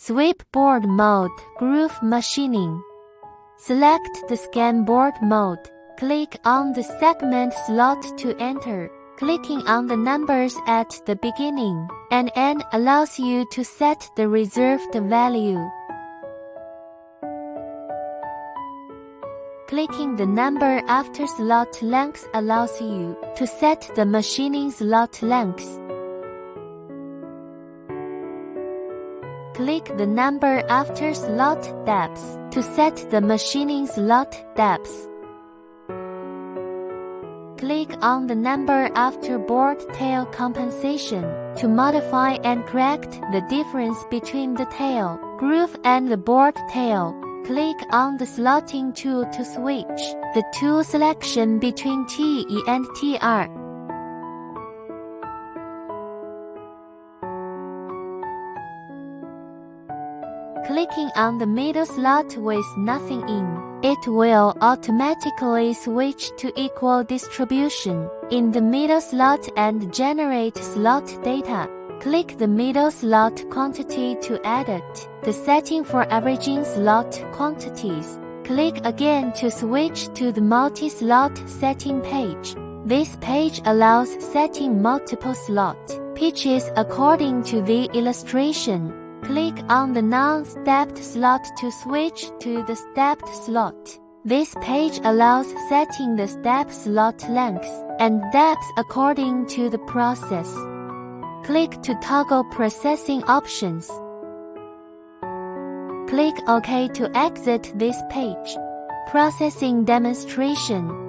Sweep board mode, groove machining. Select the scan board mode. Click on the segment slot to enter. Clicking on the numbers at the beginning and end allows you to set the reserved value. Clicking the number after slot length allows you to set the machining slot length. Click the number after slot depth to set the machining slot depth. Click on the number after board tail compensation to modify and correct the difference between the tail groove and the board tail. Click on the slotting tool to switch the tool selection between TE and TR. Clicking on the middle slot with nothing in, it will automatically switch to equal distribution in the middle slot and generate slot data. Click the middle slot quantity to edit the setting for averaging slot quantities. Click again to switch to the multi-slot setting page. This page allows setting multiple slot pitches according to the illustration. Click on the non-stepped slot to switch to the stepped slot. This page allows setting the step slot length and depth according to the process. Click to toggle processing options. Click OK to exit this page. Processing demonstration.